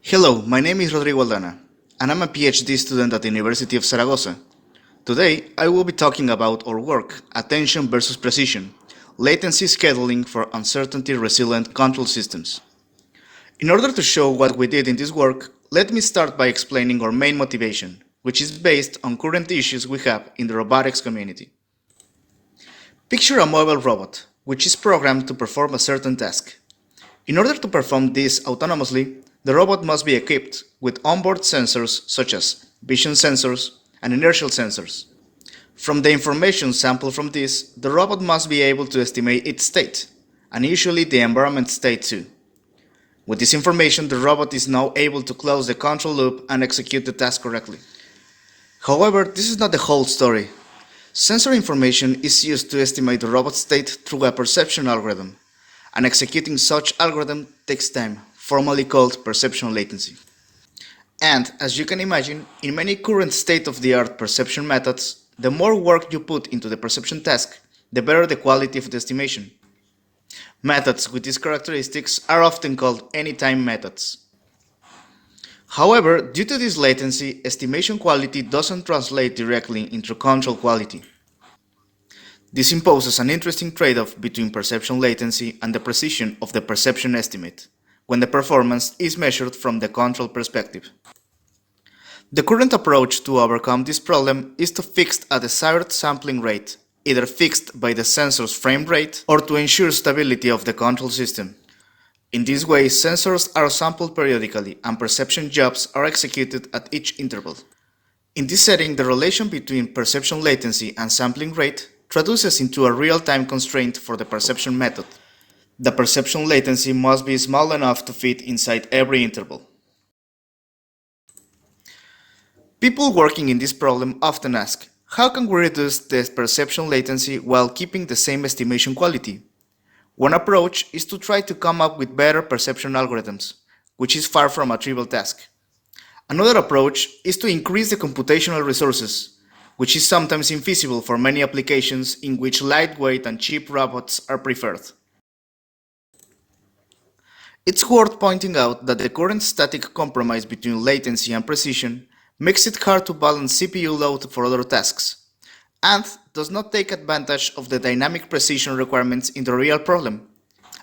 Hello, my name is Rodrigo Aldana, and I'm a PhD student at the University of Zaragoza. Today, I will be talking about our work, Attention versus Precision, Latency Scheduling for Uncertainty-Resilient Control Systems. In order to show what we did in this work, let me start by explaining our main motivation, which is based on current issues we have in the robotics community. Picture a mobile robot, which is programmed to perform a certain task. In order to perform this autonomously, the robot must be equipped with onboard sensors such as vision sensors and inertial sensors. From the information sampled from this, the robot must be able to estimate its state, and usually the environment state too. With this information, the robot is now able to close the control loop and execute the task correctly. However, this is not the whole story. Sensor information is used to estimate the robot's state through a perception algorithm, and executing such algorithm takes time, formally called perception latency. And, as you can imagine, in many current state-of-the-art perception methods, the more work you put into the perception task, the better the quality of the estimation. Methods with these characteristics are often called anytime methods. However, due to this latency, estimation quality doesn't translate directly into control quality. This imposes an interesting trade-off between perception latency and the precision of the perception estimate, when the performance is measured from the control perspective. The current approach to overcome this problem is to fix a desired sampling rate, either fixed by the sensor's frame rate or to ensure stability of the control system. In this way, sensors are sampled periodically and perception jobs are executed at each interval. In this setting, the relation between perception latency and sampling rate traduces into a real-time constraint for the perception method. The perception latency must be small enough to fit inside every interval. People working in this problem often ask, how can we reduce the perception latency while keeping the same estimation quality? One approach is to try to come up with better perception algorithms, which is far from a trivial task. Another approach is to increase the computational resources, which is sometimes infeasible for many applications in which lightweight and cheap robots are preferred. It's worth pointing out that the current static compromise between latency and precision makes it hard to balance CPU load for other tasks, and does not take advantage of the dynamic precision requirements in the real problem.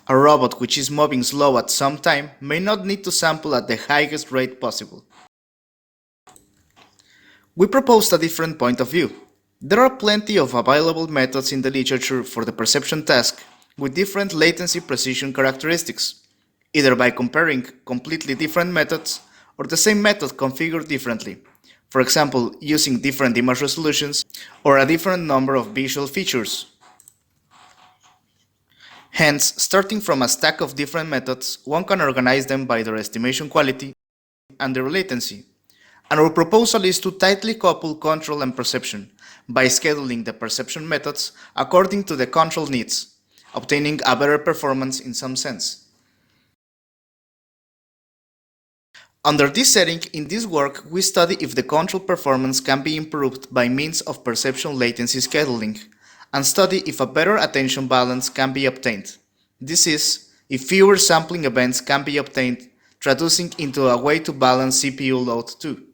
A robot which is moving slow at some time may not need to sample at the highest rate possible. We proposed a different point of view. There are plenty of available methods in the literature for the perception task with different latency precision characteristics, either by comparing completely different methods or the same method configured differently, for example, using different image resolutions or a different number of visual features. Hence, starting from a stack of different methods, one can organize them by their estimation quality and their latency. And our proposal is to tightly couple control and perception by scheduling the perception methods according to the control needs, obtaining a better performance in some sense. Under this setting, in this work, we study if the control performance can be improved by means of perception latency scheduling, and study if a better attention balance can be obtained. This is, if fewer sampling events can be obtained, traducing into a way to balance CPU load too.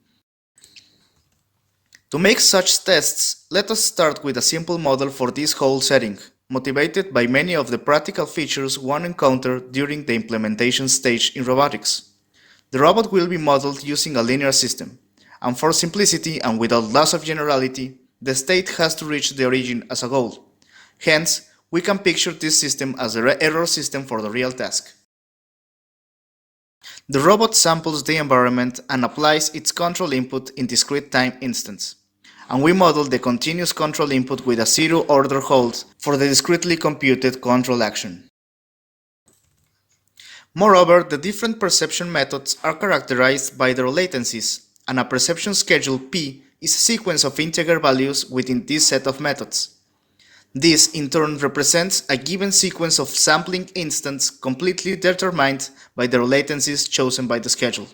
To make such tests, let us start with a simple model for this whole setting, motivated by many of the practical features one encountered during the implementation stage in robotics. The robot will be modeled using a linear system, and for simplicity and without loss of generality, the state has to reach the origin as a goal. Hence, we can picture this system as the error system for the real task. The robot samples the environment and applies its control input in discrete time instance, and we model the continuous control input with a zero-order hold for the discretely computed control action. Moreover, the different perception methods are characterized by their latencies, and a perception schedule P is a sequence of integer values within this set of methods. This, in turn, represents a given sequence of sampling instants completely determined by their latencies chosen by the schedule.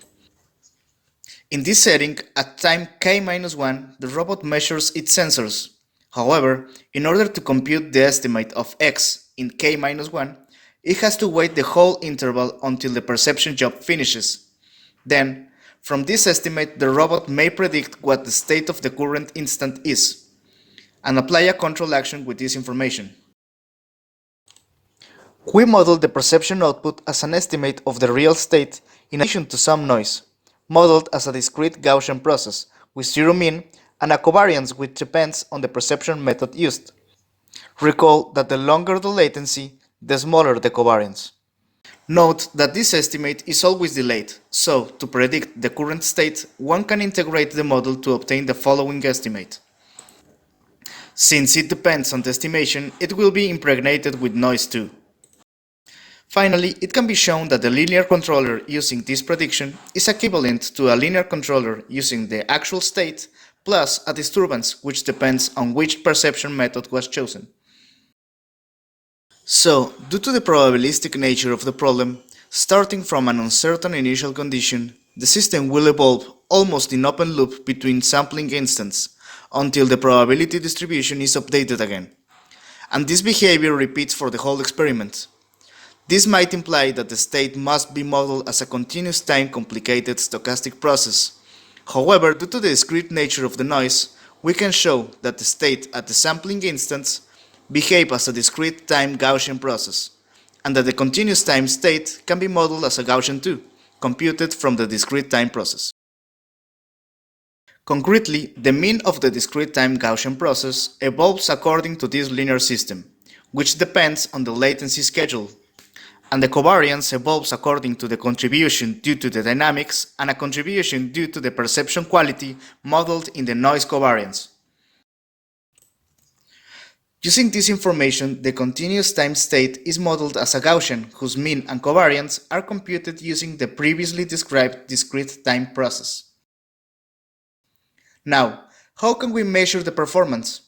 In this setting, at time k-1, the robot measures its sensors. However, in order to compute the estimate of x in k-1, it has to wait the whole interval until the perception job finishes. Then, from this estimate, the robot may predict what the state of the current instant is, and apply a control action with this information. We model the perception output as an estimate of the real state in addition to some noise, modeled as a discrete Gaussian process with zero mean and a covariance which depends on the perception method used. Recall that the longer the latency, the smaller the covariance. Note that this estimate is always delayed, so to predict the current state, one can integrate the model to obtain the following estimate. Since it depends on the estimation, it will be impregnated with noise too. Finally, it can be shown that the linear controller using this prediction is equivalent to a linear controller using the actual state plus a disturbance which depends on which perception method was chosen. So, due to the probabilistic nature of the problem, starting from an uncertain initial condition, the system will evolve almost in open loop between sampling instants until the probability distribution is updated again. And this behavior repeats for the whole experiment. This might imply that the state must be modeled as a continuous time complicated stochastic process. However, due to the discrete nature of the noise, we can show that the state at the sampling instance behave as a discrete time Gaussian process, and that the continuous time state can be modeled as a Gaussian too, computed from the discrete time process. Concretely, the mean of the discrete time Gaussian process evolves according to this linear system, which depends on the latency schedule, and the covariance evolves according to the contribution due to the dynamics and a contribution due to the perception quality modeled in the noise covariance. Using this information, the continuous time state is modeled as a Gaussian whose mean and covariance are computed using the previously described discrete time process. Now, how can we measure the performance?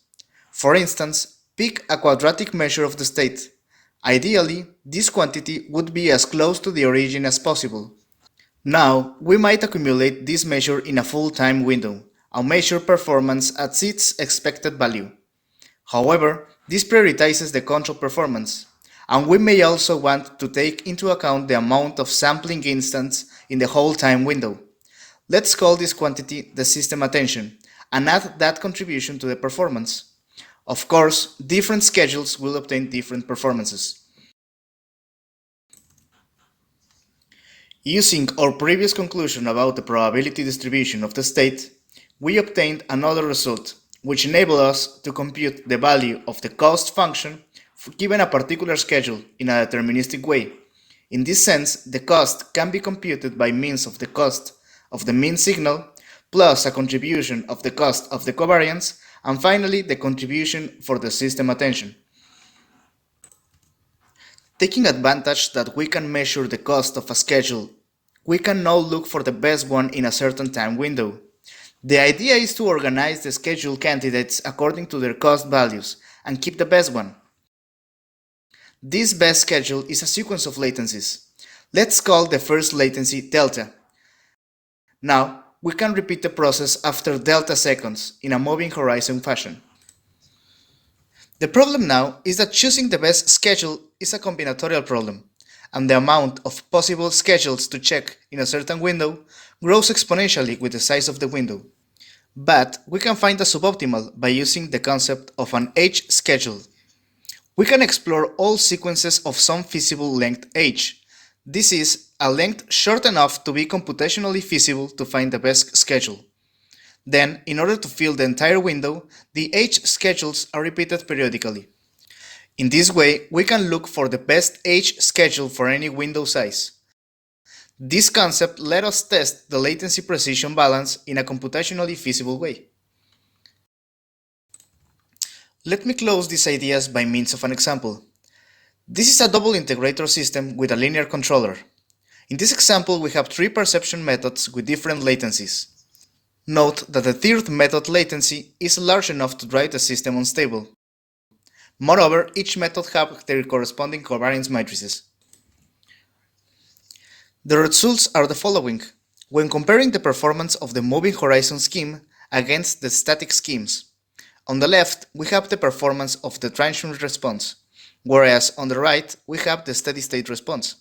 For instance, pick a quadratic measure of the state. Ideally, this quantity would be as close to the origin as possible. Now, we might accumulate this measure in a full time window and measure performance at its expected value. However, this prioritizes the control performance, and we may also want to take into account the amount of sampling instants in the whole time window. Let's call this quantity the system attention, and add that contribution to the performance. Of course, different schedules will obtain different performances. Using our previous conclusion about the probability distribution of the state, we obtained another result, which enabled us to compute the value of the cost function given a particular schedule in a deterministic way. In this sense, the cost can be computed by means of the cost of the mean signal, plus a contribution of the cost of the covariance, and finally the contribution for the system attention. Taking advantage that we can measure the cost of a schedule, we can now look for the best one in a certain time window. The idea is to organize the schedule candidates according to their cost values and keep the best one. This best schedule is a sequence of latencies. Let's call the first latency delta. Now, we can repeat the process after delta seconds in a moving horizon fashion. The problem now is that choosing the best schedule is a combinatorial problem, and the amount of possible schedules to check in a certain window grows exponentially with the size of the window. But we can find a suboptimal by using the concept of an H schedule. We can explore all sequences of some feasible length H. This is a length short enough to be computationally feasible to find the best schedule. Then, in order to fill the entire window, the H schedules are repeated periodically. In this way, we can look for the best H schedule for any window size. This concept let us test the latency precision balance in a computationally feasible way. Let me close these ideas by means of an example. This is a double integrator system with a linear controller. In this example, we have three perception methods with different latencies. Note that the third method latency is large enough to drive the system unstable. Moreover, each method has their corresponding covariance matrices. The results are the following. When comparing the performance of the moving horizon scheme against the static schemes, on the left we have the performance of the transient response, whereas on the right we have the steady-state response.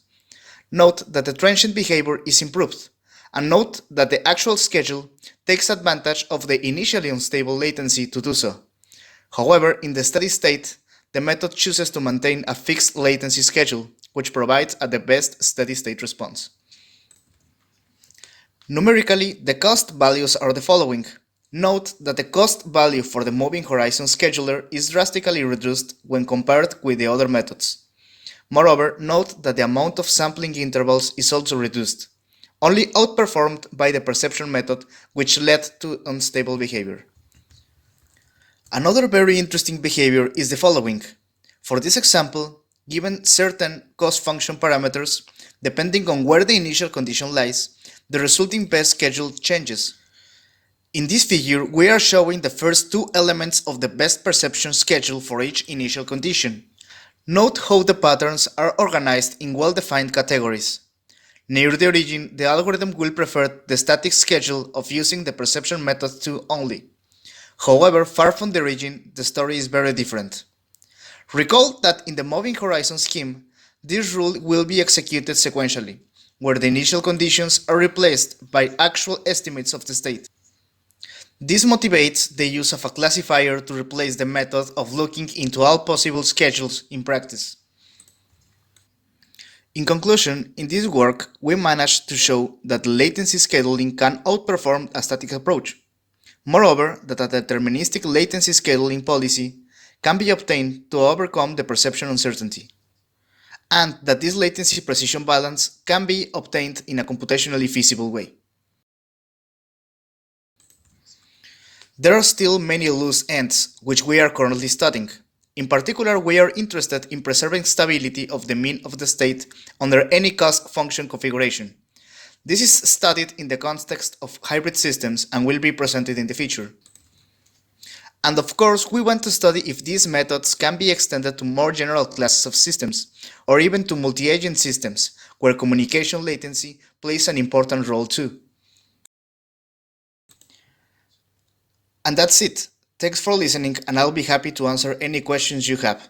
Note that the transient behavior is improved, And note that the actual schedule takes advantage of the initially unstable latency to do so. However, in the steady state, the method chooses to maintain a fixed latency schedule, which provides the best steady state response. Numerically, the cost values are the following. Note that the cost value for the moving horizon scheduler is drastically reduced when compared with the other methods. Moreover, note that the amount of sampling intervals is also reduced, only outperformed by the perception method, which led to unstable behavior. Another very interesting behavior is the following. For this example, given certain cost function parameters, depending on where the initial condition lies, the resulting best schedule changes. In this figure, we are showing the first two elements of the best perception schedule for each initial condition. Note how the patterns are organized in well-defined categories. Near the origin, the algorithm will prefer the static schedule of using the perception method 2 only. However, far from the origin, the story is very different. Recall that in the moving horizon scheme, this rule will be executed sequentially, where the initial conditions are replaced by actual estimates of the state. This motivates the use of a classifier to replace the method of looking into all possible schedules in practice. In conclusion, in this work, we managed to show that latency scheduling can outperform a static approach. Moreover, that a deterministic latency scheduling policy can be obtained to overcome the perception uncertainty, and that this latency precision balance can be obtained in a computationally feasible way. There are still many loose ends which we are currently studying. In particular, we are interested in preserving stability of the mean of the state under any cost function configuration. This is studied in the context of hybrid systems and will be presented in the future. And of course, we want to study if these methods can be extended to more general classes of systems, or even to multi-agent systems, where communication latency plays an important role too. And that's it. Thanks for listening, and I'll be happy to answer any questions you have.